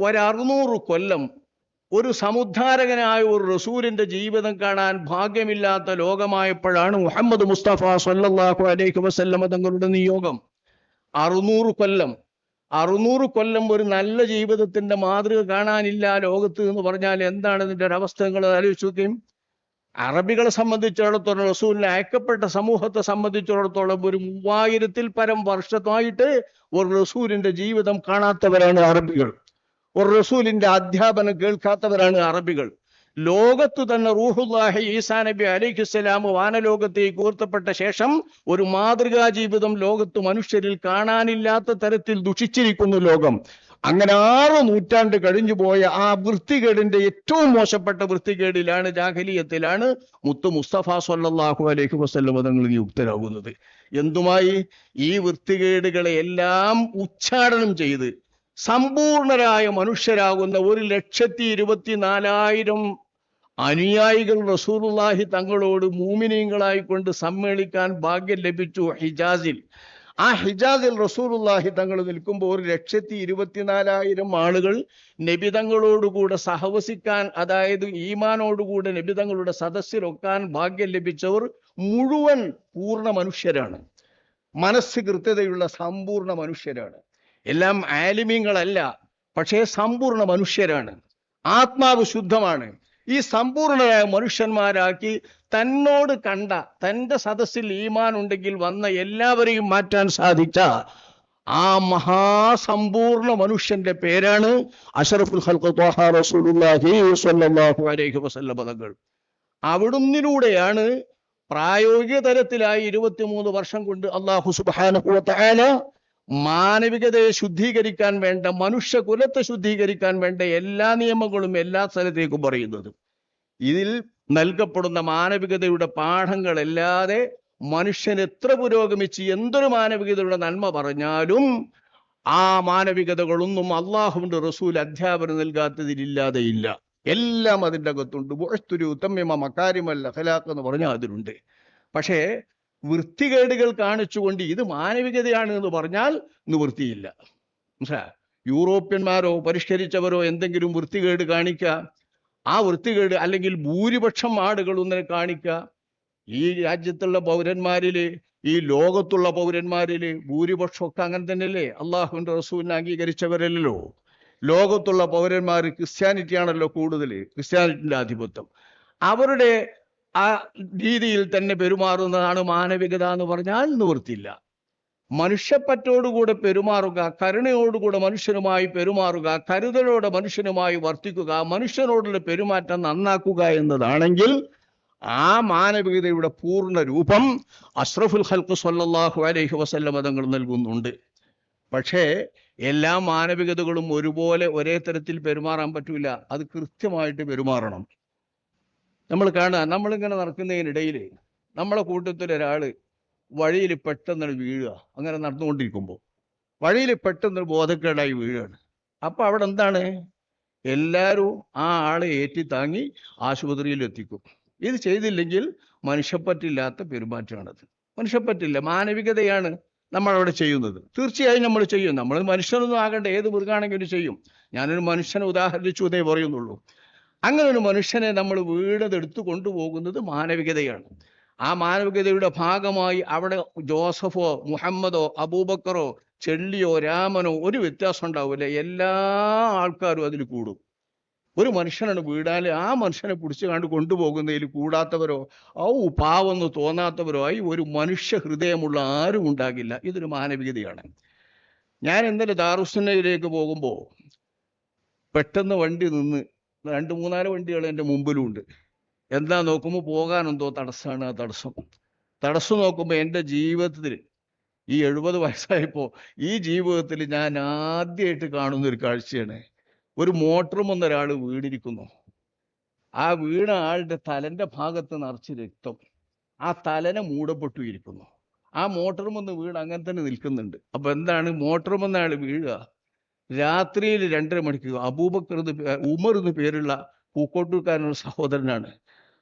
1,600 കൊല്ലം ഒരു സമുദ്ധാരകനായ ഒരു റസൂലിന്റെ ജീവിതം കാണാൻ ഭാഗ്യമില്ലാത്ത ലോകമായപ്പോഴാണ് മുഹമ്മദ് മുസ്തഫ സല്ലല്ലാഹു അലൈഹി വസല്ലമ തങ്ങളുടെ നിയോഗം. 600 കൊല്ലം ഒരു നല്ല ജീവിതത്തിന്റെ മാതൃക കാണാനില്ല ലോകത്ത് എന്ന് പറഞ്ഞാൽ എന്താണ് ഇതിന്റെ ഒരവസ്ഥ? നിങ്ങൾ ആലോചിച്ച് നോക്കുകയും. അറബികളെ സംബന്ധിച്ചിടത്തോളം, റസൂലിനെ അയക്കപ്പെട്ട സമൂഹത്തെ സംബന്ധിച്ചിടത്തോളം, ഒരു 3000-ൽ പരം വർഷമായിട്ട് ഒരു റസൂലിന്റെ ജീവിതം കാണാത്തവരാണ് അറബികൾ. ഒരു റസൂലിന്റെ അധ്യാപനം കേൾക്കാത്തവരാണ് അറബികൾ. ലോകത്തു തന്നെ റൂഹുല്ലാഹി ഈസാ നബി അലൈഹിസ്സലാം വാനലോകത്തേക്ക് ഉയർത്തപ്പെട്ട ശേഷം ഒരു മാതൃകാ ജീവിതം ലോകത്ത് മനുഷ്യരിൽ കാണാനില്ലാത്ത തരത്തിൽ ദുഷിച്ചിരിക്കുന്നു ലോകം. അങ്ങനെ 6 നൂറ്റാണ്ട് കഴിഞ്ഞു പോയ ആ വൃത്തികേടിന്റെ ഏറ്റവും മോശപ്പെട്ട വൃത്തികേടിലാണ്, ജാഹിലിയത്തിലാണ് മുത്തു മുസ്തഫ സല്ലല്ലാഹു അലൈഹി വസല്ലം തങ്ങൾ നിയുക്തരാകുന്നത്. എന്തുമായി? ഈ വൃത്തികേടുകളെ എല്ലാം ഉച്ചാടനം ചെയ്ത് സമ്പൂർണരായ മനുഷ്യരാകുന്ന 1,24,000 അനുയായികൾ റസൂലുള്ളാഹി തങ്ങളോട് മൂമിനീങ്ങളായിക്കൊണ്ട് സമ്മേളിക്കാൻ ഭാഗ്യം ലഭിച്ചു ഹിജാസിൽ. ആ ഹിജാസിൽ റസൂലുള്ളാഹി തങ്ങൾ നിൽക്കുമ്പോൾ 1,24,000 ആളുകൾ നബിതങ്ങളോടുകൂടെ സഹവസിക്കാൻ, അതായത് ഈമാനോടുകൂടെ നബിതങ്ങളുടെ സദസ്സിലൊക്കാൻ ഭാഗ്യം ലഭിച്ചവർ മുഴുവൻ പൂർണ്ണ മനുഷ്യരാണ്. മനസ്സ് കൃത്യതയുള്ള സമ്പൂർണ്ണ മനുഷ്യരാണ്. എല്ലാം ആലിമീങ്ങളല്ല, പക്ഷേ സമ്പൂർണ്ണ മനുഷ്യരാണ്. ആത്മാവ് ശുദ്ധമാണ്. ഈ സമ്പൂർണരായ മനുഷ്യന്മാരാക്കി തന്നോട് കണ്ട, തൻ്റെ സദസ്സിൽ ഈമാൻ ഉണ്ടെങ്കിൽ വന്ന എല്ലാവരെയും മാറ്റാൻ സാധിച്ച ആ മഹാസമ്പൂർണ്ണ മനുഷ്യന്റെ പേരാണ് അഷ്റഫുൽ ഖൽഖ് ത്വാഹ റസൂലുള്ളാഹി സ്വല്ലല്ലാഹു അലൈഹി വസല്ലം തങ്ങൾ. അവിടുന്നിലൂടെയാണ് പ്രായോഗിക തലത്തിലായി 23 വർഷം കൊണ്ട് അല്ലാഹു സുബ്ഹാനഹു വ തആല മാനവികതയെ ശുദ്ധീകരിക്കാൻ വേണ്ട, മനുഷ്യകുലത്തെ ശുദ്ധീകരിക്കാൻ വേണ്ട എല്ലാ നിയമങ്ങളും എല്ലാ സ്ഥലത്തേക്കും പറയുന്നത്. ഇതിൽ നൽകപ്പെടുന്ന മാനവികതയുടെ പാഠങ്ങളല്ലാതെ മനുഷ്യൻ എത്ര പുരോഗമിച്ച് എന്തൊരു മാനവികതയുടെ നന്മ പറഞ്ഞാലും ആ മാനവികതകളൊന്നും അള്ളാഹുവിന്റെ റസൂൽ അധ്യാപനം നൽകാത്തതിലില്ലാതെ ഇല്ല. എല്ലാം അതിൻ്റെ അകത്തുണ്ട്. ബുഅസ്തു ലിഉതമ്മിമ മകാരിമൽ അഖ്ലാഖ് എന്ന് പറഞ്ഞാൽ അതിലുണ്ട്. പക്ഷേ വൃത്തികേടുകൾ കാണിച്ചുകൊണ്ട് ഇത് മാനവികതയാണ് എന്ന് പറഞ്ഞാൽ നിവൃത്തിയില്ല. മനസ്സിലായോ? യൂറോപ്യന്മാരോ പരിഷ്കരിച്ചവരോ എന്തെങ്കിലും വൃത്തികേട് കാണിക്കുക, ആ വൃത്തികേട് അല്ലെങ്കിൽ ഭൂരിപക്ഷം ആളുകളൊന്നിനെ കാണിക്കുക. ഈ രാജ്യത്തുള്ള പൗരന്മാരില്, ഈ ലോകത്തുള്ള പൗരന്മാരില് ഭൂരിപക്ഷമൊക്കെ അങ്ങനെ തന്നെയല്ലേ? അള്ളാഹുവിന്റെ റസൂലിനെ അംഗീകരിച്ചവരല്ലോ. ലോകത്തുള്ള പൗരന്മാർ ക്രിസ്ത്യാനിറ്റിയാണല്ലോ കൂടുതൽ, ക്രിസ്ത്യാനിറ്റിന്റെ ആധിപത്യം. അവരുടെ ആ രീതിയിൽ തന്നെ പെരുമാറുന്നതാണ് മാനവികത എന്ന് പറഞ്ഞാൽ നിവൃത്തിയില്ല. മനുഷ്യപ്പറ്റോടുകൂടെ പെരുമാറുക, കരുണയോടുകൂടെ മനുഷ്യനുമായി പെരുമാറുക, കരുതലോടെ മനുഷ്യനുമായി വർത്തിക്കുക, മനുഷ്യനോടുള്ള പെരുമാറ്റം നന്നാക്കുക എന്നതാണെങ്കിൽ ആ മാനവികതയുടെ പൂർണ്ണ രൂപം അഷ്റഫുൽ ഖൽഖ് സ്വല്ലല്ലാഹു അലൈഹി വസല്ലം തങ്ങൾ നൽകുന്നുണ്ട്. പക്ഷേ എല്ലാ മാനവികതകളും ഒരുപോലെ ഒരേ തരത്തിൽ പെരുമാറാൻ പറ്റൂല. അത് കൃത്യമായിട്ട് പെരുമാറണം. നമ്മൾ കാണുക, നമ്മളിങ്ങനെ നടക്കുന്നതിനിടയിൽ നമ്മളെ കൂട്ടത്തിൽ ഒരാൾ വഴിയിൽ പെട്ടെന്ന് വീഴുക. അങ്ങനെ നടന്നുകൊണ്ടിരിക്കുമ്പോൾ വഴിയിൽ പെട്ടെന്ന് ബോധക്കേടായി വീഴുകയാണ്. അപ്പം അവിടെ എന്താണ്? എല്ലാവരും ആ ആളെ ഏറ്റി താങ്ങി ആശുപത്രിയിൽ എത്തിക്കും. ഇത് ചെയ്തില്ലെങ്കിൽ മനുഷ്യപ്പറ്റില്ലാത്ത പെരുമാറ്റമാണത്. മനുഷ്യപ്പറ്റില്ല, മാനവികതയാണ് നമ്മളവിടെ ചെയ്യുന്നത്. തീർച്ചയായും നമ്മൾ ചെയ്യും. നമ്മൾ മനുഷ്യനൊന്നും ആകേണ്ട, ഏത് മൃഗാണെങ്കിലും ചെയ്യും. ഞാനൊരു മനുഷ്യനെ ഉദാഹരിച്ചു എന്നേ പറയുന്നുള്ളൂ. അങ്ങനെ ഒരു മനുഷ്യനെ നമ്മൾ വീടതെടുത്തു കൊണ്ടുപോകുന്നത് മാനവികതയാണ്. ആ മാനവികതയുടെ ഭാഗമായി അവിടെ ജോസഫോ മുഹമ്മദോ അബൂബക്കറോ ചെള്ളിയോ രാമനോ ഒരു വ്യത്യാസം ഉണ്ടാവില്ല. എല്ലാ ആൾക്കാരും അതിൽ കൂടും. ഒരു മനുഷ്യനാണ് വീടാൽ ആ മനുഷ്യനെ പിടിച്ചു കണ്ട് കൊണ്ടുപോകുന്നതിൽ കൂടാത്തവരോ പാവെന്ന് തോന്നാത്തവരോ ആയി ഒരു മനുഷ്യ ഹൃദയമുള്ള ആരും ഉണ്ടാകില്ല. ഇതൊരു മാനവികതയാണ്. ഞാൻ ഇന്നലെ ദാറുസ്സുന്നയിലേക്ക് പോകുമ്പോൾ പെട്ടെന്ന് വണ്ടി നിന്ന് 2-3 വണ്ടികൾ എൻ്റെ മുമ്പിലുണ്ട്. എന്താ നോക്കുമ്പോൾ പോകാനെന്തോ തടസ്സമാണ്. ആ തടസ്സം നോക്കുമ്പോൾ എൻ്റെ ജീവിതത്തിൽ ഈ 70 വയസ്സായപ്പോൾ ഈ ജീവിതത്തിൽ ഞാൻ ആദ്യമായിട്ട് കാണുന്നൊരു കാഴ്ചയാണ്. ഒരു മോട്ടറും ഒരാൾ വീണിരിക്കുന്നു. ആ വീണ ആളുടെ തലൻ്റെ ഭാഗത്ത് നിറച്ച് രക്തം. ആ തലനെ മൂടപ്പെട്ടു ഇരിക്കുന്നു. ആ മോട്ടറും വീണ് അങ്ങനെ തന്നെ നിൽക്കുന്നുണ്ട്. അപ്പം എന്താണ്? മോട്ടറും ആൾ വീഴുക രാത്രിയിൽ 2:30 മണിക്ക്. അബൂബക്കർ ഉമർ എന്ന് പേരുള്ള പൂക്കോട്ടൂർക്കാരനൊരു സഹോദരനാണ്.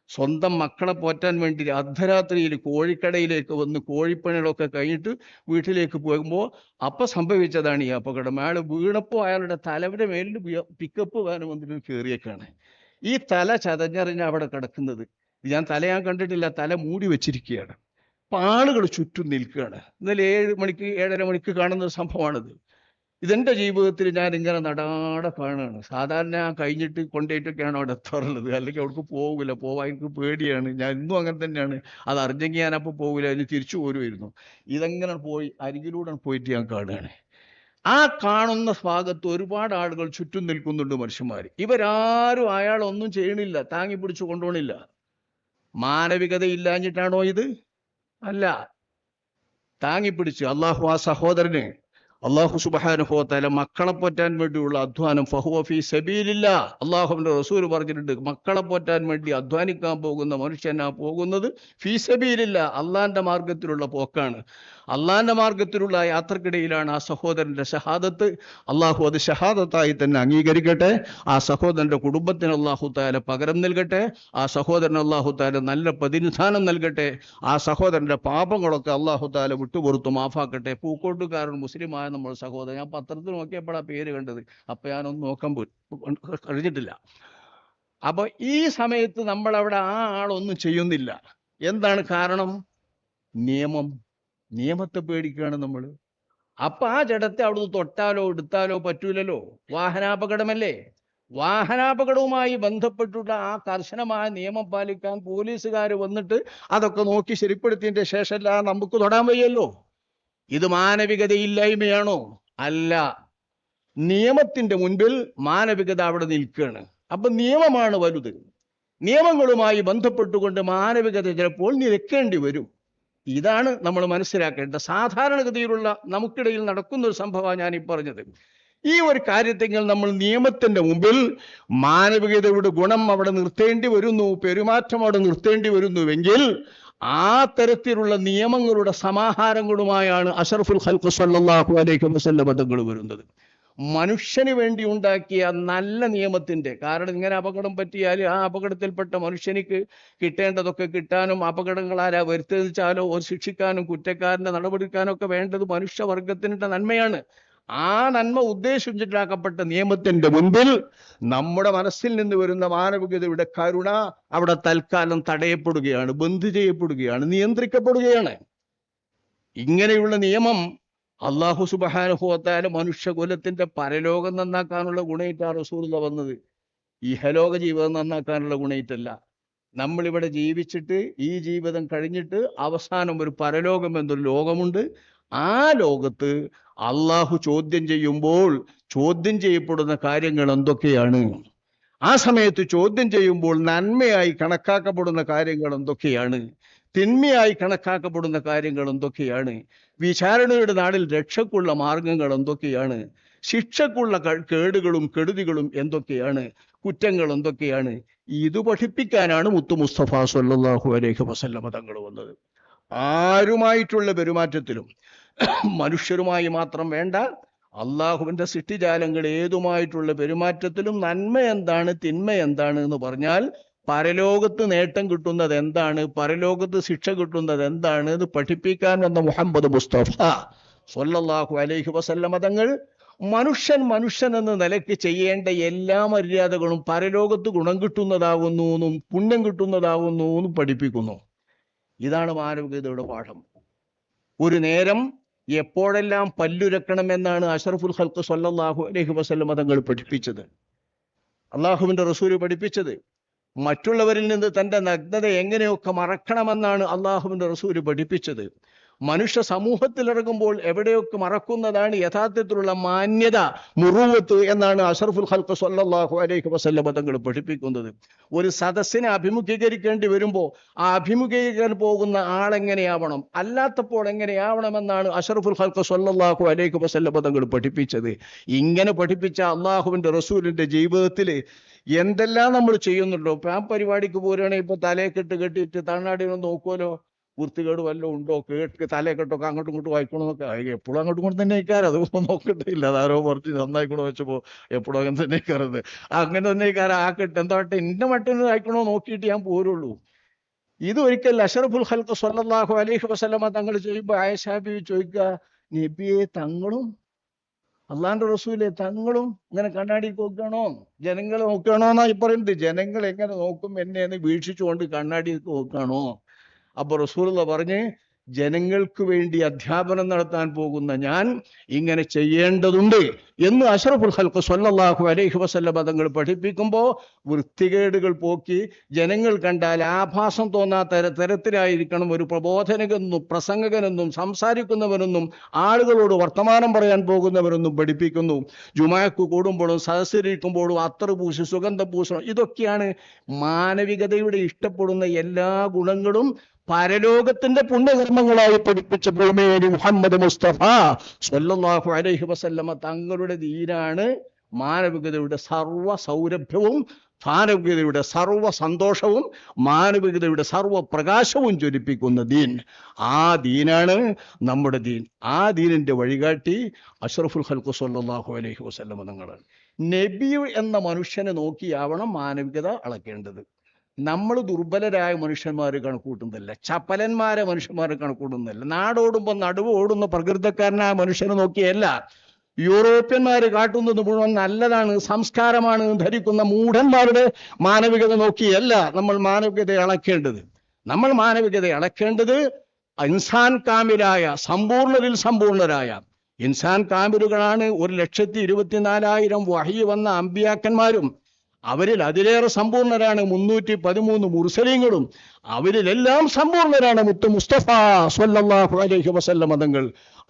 സ്വന്തം മക്കളെ പോറ്റാൻ വേണ്ടി അർദ്ധരാത്രിയിൽ കോഴിക്കടയിലേക്ക് വന്ന് കോഴിപ്പണികളൊക്കെ കഴിഞ്ഞിട്ട് വീട്ടിലേക്ക് പോകുമ്പോൾ അപ്പം സംഭവിച്ചതാണ് ഈ അപകടം. അയാൾ വീണപ്പോൾ അയാളുടെ തലയുടെ മേലിൽ പിക്കപ്പ് വാന് വന്നിട്ട് കയറിയേക്കാണ്. ഈ തല ചതഞ്ഞറിഞ്ഞ അവിടെ കിടക്കുന്നത്. ഞാൻ കണ്ടിട്ടില്ല, തല മൂടി വെച്ചിരിക്കുകയാണ്. അപ്പം ആളുകൾ ചുറ്റും നിൽക്കുകയാണ്. ഇന്നലെ 7 മണിക്ക് 7:30 മണിക്ക് കാണുന്ന സംഭവമാണിത്. ഇതെൻ്റെ ജീവിതത്തിൽ ഞാൻ ഇങ്ങനെ നടാടെ കാണുകയാണ്. സാധാരണ ഞാൻ കഴിഞ്ഞിട്ട് കൊണ്ടുപോയിട്ടൊക്കെയാണ് അവിടെ എത്താറുള്ളത്, അല്ലെങ്കിൽ അവിടേക്ക് പോകില്ല. പോവാൻ എനിക്ക് പേടിയാണ്. ഞാൻ ഇന്നും അങ്ങനെ തന്നെയാണ്. അത് അറിഞ്ഞെങ്കിൽ ഞാൻ അപ്പോൾ പോകില്ല, അതിന് തിരിച്ചു പോരുമായിരുന്നു. ഇതെങ്ങനെ പോയി അരികിലൂടെ പോയിട്ട് ഞാൻ കാണുകയാണ്. ആ കാണുന്ന ഭാഗത്ത് ഒരുപാട് ആളുകൾ ചുറ്റും നിൽക്കുന്നുണ്ട്, മനുഷ്യന്മാർ. ഇവരാരും അയാളൊന്നും ചെയ്യണില്ല, താങ്ങി പിടിച്ചു കൊണ്ടുപോകണില്ല. മാനവികത ഇല്ലാഞ്ഞിട്ടാണോ ഇത്? അല്ല. താങ്ങിപ്പിടിച്ച് അള്ളാഹു ആ സഹോദരന്, അള്ളാഹു സുബ്ഹാനഹു വ തആല മക്കളെ പോറ്റാൻ വേണ്ടിയുള്ള അധ്വാനം ഫഹുവ ഫീ സബീലില്ലാ. അള്ളാഹുവിന്റെ റസൂൽ പറഞ്ഞിട്ടുണ്ട്, മക്കളെ പോറ്റാൻ വേണ്ടി അധ്വാനിക്കാൻ പോകുന്ന മനുഷ്യൻ ആ പോകുന്നത് ഫീ സബീലില്ലാ, അള്ളാന്റെ മാർഗത്തിലുള്ള പോക്കാണ്. അള്ളാന്റെ മാർഗത്തിലുള്ള യാത്രക്കിടയിലാണ് ആ സഹോദരന്റെ ഷഹാദത്ത്. അള്ളാഹു അത് ഷഹാദത്തായി തന്നെ അംഗീകരിക്കട്ടെ. ആ സഹോദരന്റെ കുടുംബത്തിന് അള്ളാഹു തആല പകരം നൽകട്ടെ. ആ സഹോദരൻ അള്ളാഹു തആല നല്ല പ്രതിനിധാനം നൽകട്ടെ. ആ സഹോദരന്റെ പാപങ്ങളൊക്കെ അള്ളാഹു തആല വിട്ടുപുറത്തു മാഫാക്കട്ടെ. പൂക്കോട്ടുകാരൻ മുസ്ലിമായ നമ്മൾ സഹോദരൻ, ഞാൻ പത്രത്തിൽ നോക്കിയപ്പോഴാണ് പേര് കണ്ടത്. അപ്പൊ ഞാനൊന്നും നോക്കാൻ കഴിഞ്ഞിട്ടില്ല. അപ്പൊ ഈ സമയത്ത് നമ്മളവിടെ ആ ആളൊന്നും ചെയ്യുന്നില്ല. എന്താണ് കാരണം? നിയമത്തെ പേടിക്കുകയാണ് നമ്മൾ. അപ്പൊ ആ ജഡത്തെ അവിടുന്ന് തൊട്ടാലോ എടുത്താലോ പറ്റൂലല്ലോ. വാഹനാപകടമല്ലേ? വാഹനാപകടവുമായി ബന്ധപ്പെട്ടുള്ള ആ കർശനമായ നിയമം പാലിക്കാൻ പോലീസുകാർ വന്നിട്ട് അതൊക്കെ നോക്കി ശരിപ്പെടുത്തിയതിന്റെ ശേഷമല്ല നമുക്ക് തൊടാൻ വയ്യല്ലോ. ഇത് മാനവികതയില്ലായ്മയാണോ? അല്ല. നിയമത്തിന്റെ മുൻപിൽ മാനവികത അവിടെ നിൽക്കുകയാണ്. അപ്പൊ നിയമമാണ് വലുത്. നിയമങ്ങളുമായി ബന്ധപ്പെട്ടുകൊണ്ട് മാനവികത ചിലപ്പോൾ നിരക്കേണ്ടി വരും. ഇതാണ് നമ്മൾ മനസ്സിലാക്കേണ്ടത്. സാധാരണഗതിയിലുള്ള നമുക്കിടയിൽ നടക്കുന്ന ഒരു സംഭവമാണ് ഞാൻ ഈ പറഞ്ഞത്. ഈ ഒരു കാര്യത്തെങ്കിൽ നമ്മൾ നിയമത്തിന്റെ മുമ്പിൽ മാനവികതയുടെ ഗുണം അവിടെ നിർത്തേണ്ടി വരുന്നു, പെരുമാറ്റം അവിടെ നിർത്തേണ്ടി വരുന്നുവെങ്കിൽ ആ തരത്തിലുള്ള നിയമങ്ങളുടെ സമാഹാരങ്ങളുമായാണ് അഷ്റഫുൽ ഖൽഖ് സ്വല്ലല്ലാഹു അലൈഹി വസല്ലം തങ്ങൾ വരുന്നത്. മനുഷ്യന് വേണ്ടി ഉണ്ടാക്കിയ നല്ല നിയമത്തിന്റെ, കാരണം ഇങ്ങനെ അപകടം പറ്റിയാൽ ആ അപകടത്തിൽപ്പെട്ട മനുഷ്യനിക്ക് കിട്ടേണ്ടതൊക്കെ കിട്ടാനും, അപകടങ്ങൾ ആരാ വരുത്തിച്ചാലോ ഒരു ശിക്ഷിക്കാനും കുറ്റക്കാരനെ നടപടിക്കാനും ഒക്കെ വേണ്ടത് മനുഷ്യവർഗത്തിന്റെ നന്മയാണ്. ആ നന്മ ഉദ്ദേശിച്ചിട്ടാക്കപ്പെട്ട നിയമത്തിന്റെ മുൻപിൽ നമ്മുടെ മനസ്സിൽ നിന്ന് വരുന്ന മാനവികതയുടെ കരുണ അവിടെ തൽക്കാലം തടയപ്പെടുകയാണ്, ബന്ദ് ചെയ്യപ്പെടുകയാണ്, നിയന്ത്രിക്കപ്പെടുകയാണ്. ഇങ്ങനെയുള്ള നിയമം അള്ളാഹു സുബ്ഹാനഹു വ തആല മനുഷ്യകുലത്തിന്റെ പരലോകം നന്നാക്കാനുള്ള ഗുണയിട്ടാണ് റസൂലുള്ളാഹി വന്നത്. ഇഹലോക ജീവിതം നന്നാക്കാനുള്ള ഗുണയിട്ടല്ല. നമ്മളിവിടെ ജീവിച്ചിട്ട് ഈ ജീവിതം കഴിഞ്ഞിട്ട് അവസാനം ഒരു പരലോകം എന്നൊരു ലോകമുണ്ട്. ആ ലോകത്ത് അള്ളാഹു ചോദ്യം ചെയ്യുമ്പോൾ ചോദ്യം ചെയ്യപ്പെടുന്ന കാര്യങ്ങൾ എന്തൊക്കെയാണ്? ആ സമയത്ത് ചോദ്യം ചെയ്യുമ്പോൾ നന്മയായി കണക്കാക്കപ്പെടുന്ന കാര്യങ്ങൾ എന്തൊക്കെയാണ്? തിന്മയായി കണക്കാക്കപ്പെടുന്ന കാര്യങ്ങൾ എന്തൊക്കെയാണ്? വിചാരണയുടെ നാളിൽ രക്ഷക്കുള്ള മാർഗങ്ങൾ എന്തൊക്കെയാണ്? ശിക്ഷക്കുള്ള കേടുകളും കെടുതികളും എന്തൊക്കെയാണ്? കുറ്റങ്ങൾ എന്തൊക്കെയാണ്? ഇത് പഠിപ്പിക്കാനാണ് മുത്തു മുസ്തഫ സ്വല്ലല്ലാഹു അലൈഹി വസല്ലം തങ്ങൾ വന്നത്. ആരുമായിട്ടുള്ള പെരുമാറ്റത്തിലും, മനുഷ്യരുമായി മാത്രം വേണ്ട, അള്ളാഹുവിന്റെ സൃഷ്ടിജാലങ്ങൾ ഏതുമായിട്ടുള്ള പെരുമാറ്റത്തിലും നന്മ എന്താണ്, തിന്മ എന്താണ് എന്ന് പറഞ്ഞാൽ, പരലോകത്ത് നേട്ടം കിട്ടുന്നത് എന്താണ്, പരലോകത്ത് ശിക്ഷ കിട്ടുന്നത് എന്താണ് എന്ന് പഠിപ്പിക്കാൻ വന്ന മുഹമ്മദ് മുസ്തഫ സ്വല്ലല്ലാഹു അലൈഹി വസല്ലം തങ്ങൾ മനുഷ്യൻ എന്ന നിലയ്ക്ക് ചെയ്യേണ്ട എല്ലാ മര്യാദകളും പരലോകത്ത് ഗുണം കിട്ടുന്നതാകുന്നു എന്നും പുണ്യം കിട്ടുന്നതാകുന്നു എന്നും പഠിപ്പിക്കുന്നു. ഇതാണ് മാനവികതയുടെ പാഠം. ഒരു നേരം എപ്പോഴെല്ലാം പല്ലുരക്കണമെന്നാണ് അഷ്റഫുൽ ഖൽഖ് സ്വല്ലല്ലാഹു അലൈഹി വസല്ലം തങ്ങൾ പഠിപ്പിച്ചത്, അള്ളാഹുവിന്റെ റസൂല് പഠിപ്പിച്ചത്. മറ്റുള്ളവരിൽ നിന്ന് തൻ്റെ നഗ്നത എങ്ങനെയൊക്കെ മറക്കണമെന്നാണ് അള്ളാഹുവിന്റെ റസൂല് പഠിപ്പിച്ചത്. മനുഷ്യ സമൂഹത്തിലിറങ്ങുമ്പോൾ എവിടെയൊക്കെ മറക്കുന്നതാണ് യഥാർത്ഥത്തിലുള്ള മാന്യത, മുറുവത്ത് എന്നാണ് അഷ്റഫുൽ ഖൽഖ് സ്വല്ലല്ലാഹു അലൈഹി വസല്ലം തങ്ങൾ പഠിപ്പിക്കുന്നത്. ഒരു സദസ്സിനെ അഭിമുഖീകരിക്കേണ്ടി വരുമ്പോൾ ആ അഭിമുഖീകരിക്കാൻ പോകുന്ന ആളെങ്ങനെയാവണം, അല്ലാത്തപ്പോൾ എങ്ങനെയാവണമെന്നാണ് അഷ്റഫുൽ ഖൽഖ് സ്വല്ലല്ലാഹു അലൈഹി വസല്ലം തങ്ങൾ പഠിപ്പിച്ചത്. ഇങ്ങനെ പഠിപ്പിച്ച അള്ളാഹുവിന്റെ റസൂലിന്റെ ജീവിതത്തിൽ എന്തെല്ലാം നമ്മൾ ചെയ്യുന്നുണ്ടോ? ആ പരിപാടിക്ക് പോരുകയാണെങ്കിൽ ഇപ്പൊ തലയെ കെട്ടിയിട്ട് തമിഴ്നാടിനൊന്ന് നോക്കുമല്ലോ, വൃത്തികേട് വല്ലതും ഉണ്ടോ, തലക്കെട്ടൊക്കെ അങ്ങോട്ടും ഇങ്ങോട്ടും വായിക്കണമെന്നൊക്കെ എപ്പോഴും അങ്ങോട്ടും ഇങ്ങോട്ടും തന്നെ ഇരിക്കാറ്. അതൊന്നും നോക്കട്ടില്ല. അതാരോ കുറച്ച് നന്നായിക്കൂടെ വെച്ചപ്പോൾ എപ്പോഴും അങ്ങനെ തന്നെ ഇരിക്കാറത്. അങ്ങനെ തന്നെ ഇരിക്കാറ്. ആ കെട്ട് എന്താ വട്ടെ എന്റെ മട്ടിന് വായിക്കണോ നോക്കിയിട്ട് ഞാൻ പോരുള്ളൂ. ഇത് ഒരിക്കൽ അഷറഫുൽ ഖൽഖ് സ്വല്ലല്ലാഹു അലൈഹി വസല്ലമ തങ്ങൾ ചെയ്യുമ്പോൾ ആയിഷ ബീവി ചോദിക്കുക, നബിയെ തങ്ങളും അള്ളാന്റെ റസൂലെ തങ്ങളും ഇങ്ങനെ കണ്ണാടി നോക്കുകയാണോ, ജനങ്ങൾ നോക്കുകയാണോ എന്നാ ഈ പറയുന്നത്. ജനങ്ങൾ എങ്ങനെ നോക്കും എന്നെ എന്ന് വീക്ഷിച്ചുകൊണ്ട് കണ്ണാടി നോക്കുകയാണോ? അപ്പൊ റസൂലുള്ള പറഞ്ഞ്, ജനങ്ങൾക്ക് വേണ്ടി അധ്യാപനം നടത്താൻ പോകുന്ന ഞാൻ ഇങ്ങനെ ചെയ്യേണ്ടതുണ്ട് എന്ന് അഷ്റഫുൽ ഖൽഖ് സ്വല്ലല്ലാഹു അലൈഹി വസല്ലം തങ്ങൾ പഠിപ്പിക്കുമ്പോൾ വൃത്തികേടുകൾ പോക്കി ജനങ്ങൾ കണ്ടാൽ ആഭാസം തോന്നാത്ത തരത്തിലായിരിക്കണം ഒരു പ്രബോധകനെന്നും പ്രസംഗകനെന്നും സംസാരിക്കുന്നവരെന്നും ആളുകളോട് വർത്തമാനം പറയാൻ പോകുന്നവരെന്നും പഠിപ്പിക്കുന്നു. ജുമാക്ക് കൂടുമ്പോഴും സദസ്സിരിക്കുമ്പോഴും അത്തർ പൂശി സുഗന്ധ പൂശണം. ഇതൊക്കെയാണ് മാനവികതയുടെ ഇഷ്ടപ്പെടുന്ന എല്ലാ ഗുണങ്ങളും പരലോകത്തിന്റെ പുണ്യകർമ്മങ്ങളായി പഠിപ്പിച്ച ഭൂമിയേരി മുഹമ്മദ് മുസ്തഫ സ്വല്ലല്ലാഹു അലൈഹി വസല്ലമ തങ്ങളുടെ ദീനാണ് മാനവികതയുടെ സർവ്വ സൗരഭ്യവും, മാനവികതയുടെ സർവ്വ സന്തോഷവും, മാനവികതയുടെ സർവ്വ പ്രകാശവും ജ്വലിപ്പിക്കുന്ന ദീൻ. ആ ദീനാണ് നമ്മുടെ ദീൻ. ആ ദീനിന്റെ വഴികാട്ടി അഷ്റഫുൽ ഖൽഖ് സ്വല്ലല്ലാഹു അലൈഹി വസല്ലമ തങ്ങളാണ്. നബി എന്ന മനുഷ്യനെ നോക്കിയാവണം മാനവികത അളക്കേണ്ടത്. നമ്മൾ ദുർബലരായ മനുഷ്യന്മാർ കണക്കൂട്ടുന്നില്ല, ചപ്പലന്മാരെ മനുഷ്യന്മാർ കണക്കൂട്ടുന്നില്ല, നാടോടുമ്പോൾ നടുവ് ഓടുന്ന പ്രകൃതക്കാരനായ മനുഷ്യനെ നോക്കിയല്ല. യൂറോപ്യന്മാര് കാട്ടുന്നത് മുഴുവൻ നല്ലതാണ്, സംസ്കാരമാണ് ധരിക്കുന്ന മൂഢന്മാരുടെ മാനവികത നോക്കിയല്ല നമ്മൾ മാനവികത അളക്കേണ്ടത്. നമ്മൾ മാനവികത അളക്കേണ്ടത് ഇൻസാൻ കാമിലായ, സമ്പൂർണ്ണരിൽ സമ്പൂർണരായ ഇൻസാൻ കാമിലുകളാണ് 1,24,000 വഹി വന്ന അമ്പിയാക്കന്മാരും. അവരിൽ അതിലേറെ സമ്പൂർണരാണ് 313 മുർസലീങ്ങളും. അവരിലെല്ലാം സമ്പൂർണരാണ് മുത്തു മുസ്തഫ സ്വല്ലല്ലാഹു അലൈഹി വസല്ലം തങ്ങൾ.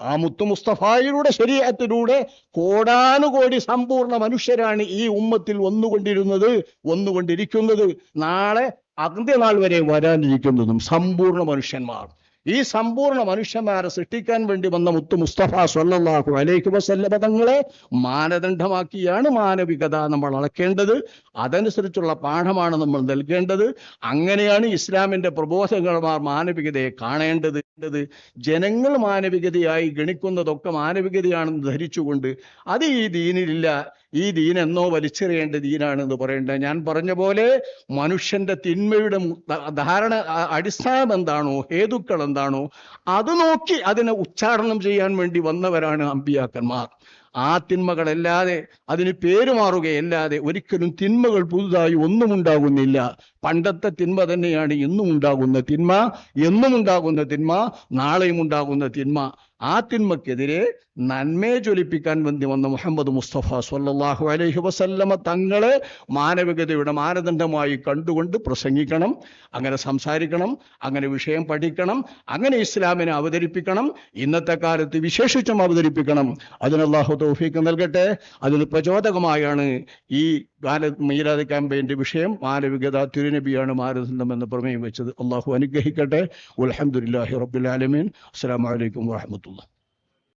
ആ മുത്തു മുസ്തഫായിലൂടെ ശരീഅത്തിലൂടെ കോടാനുകോടി സമ്പൂർണ്ണ മനുഷ്യരാണ് ഈ ഉമ്മത്തിൽ വന്നുകൊണ്ടിരിക്കുന്നത്, നാളെ അന്ത്യനാൾ വരെ വരാനിരിക്കുന്നതും സമ്പൂർണ്ണ മനുഷ്യന്മാർ. ഈ സമ്പൂർണ്ണ മനുഷ്യന്മാരെ സൃഷ്ടിക്കാൻ വേണ്ടി വന്ന മുത്തു മുസ്തഫ സ്വല്ലല്ലാഹു അലൈഹി വസല്ലം തങ്ങളെ മാനദണ്ഡമാക്കിയാണ് മാനവികത നമ്മൾ അളക്കേണ്ടത്. അതനുസരിച്ചുള്ള പാഠമാണ് നമ്മൾ നൽകേണ്ടത്. അങ്ങനെയാണ് ഇസ്ലാമിന്റെ പ്രബോധകന്മാർ മാനവികതയെ കാണേണ്ടത്. ജനങ്ങൾ മാനവികതയായി ഗണിക്കുന്നതൊക്കെ മാനവികതയാണെന്ന് ധരിച്ചുകൊണ്ട് അത് ഈ ദീനിലില്ല, ഈ ദീൻ എന്നോ വലിച്ചെറിയേണ്ട ദീനാണെന്ന് പറയേണ്ടത്. ഞാൻ പറഞ്ഞ പോലെ മനുഷ്യന്റെ തിന്മയുടെ ധാരണ അടിസ്ഥാനം എന്താണോ, ഹേതുക്കൾ എന്താണോ, അത് നോക്കി അതിനെ ഉച്ചാരണം ചെയ്യാൻ വേണ്ടി വന്നവരാണ് അമ്പിയാക്കന്മാർ. ആ തിന്മകളല്ലാതെ, അതിന് പേരുമാറുകയല്ലാതെ ഒരിക്കലും തിന്മകൾ പുതുതായി ഒന്നും ഉണ്ടാകുന്നില്ല. പണ്ടത്തെ തിന്മ തന്നെയാണ് എന്നും ഉണ്ടാകുന്ന തിന്മ, എന്നും ഉണ്ടാകുന്ന തിന്മ, നാളെയും ഉണ്ടാകുന്ന തിന്മ. ആ തിന്മക്കെതിരെ നന്മയെ ജ്വലിപ്പിക്കാൻ വേണ്ടി വന്ന മുഹമ്മദ് മുസ്തഫ സ്വല്ലല്ലാഹു അലൈഹി വസല്ലമ തങ്ങളെ മാനവികതയുടെ മാനദണ്ഡമായി കണ്ടുകൊണ്ട് പ്രസംഗിക്കണം, അങ്ങനെ സംസാരിക്കണം, അങ്ങനെ വിഷയം പഠിക്കണം, അങ്ങനെ ഇസ്ലാമിനെ അവതരിപ്പിക്കണം. ഇന്നത്തെ കാലത്ത് വിശേഷിച്ചും അവതരിപ്പിക്കണം. അതിന് അല്ലാഹു തൗഫീഖ് നൽകട്ടെ. അതിന് പ്രചോദകമായാണ് ഈ മീലാദ് ക്യാമ്പയിന്റെ വിഷയം മാനവികത, തിരുനബിയാണ് മാനദണ്ഡം എന്ന പ്രമേയം വെച്ചത്. അല്ലാഹു അനുഗ്രഹിക്കട്ടെ. വൽഹംദുലില്ലാഹി റബ്ബിൽ ആലമീൻ. അസ്സലാമു അലൈക്കും വറഹ്മത്തുള്ളാഹി.